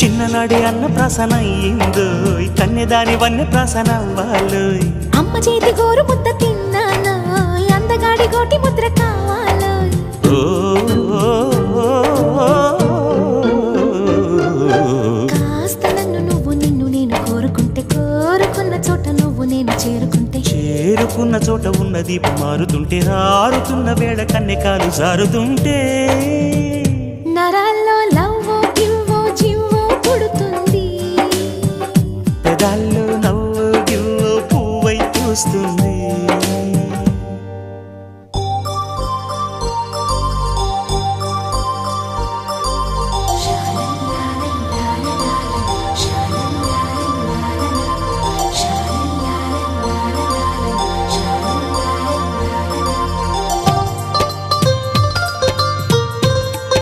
చిన్ననాడే అన్న ప్రాసన అయ్యిందో కన్యదాని వన్నె ప్రాసన అవ్వాలో అమ్మ చేతి గోరు ముద్ద తిన్నాను అందగాడి గోటి ముద్ర కావాలో కాస్త నన్ను నువ్వు నిన్ను నేను కోరుకుంటే కోరుకున్న చోట నువ్వు నేను చేరుకుంటే చేరుకున్న చోట ఉన్న దీపం మారుతుంటే ఆరుతున్న వేళ కన్నె కాలు జారుతుంటే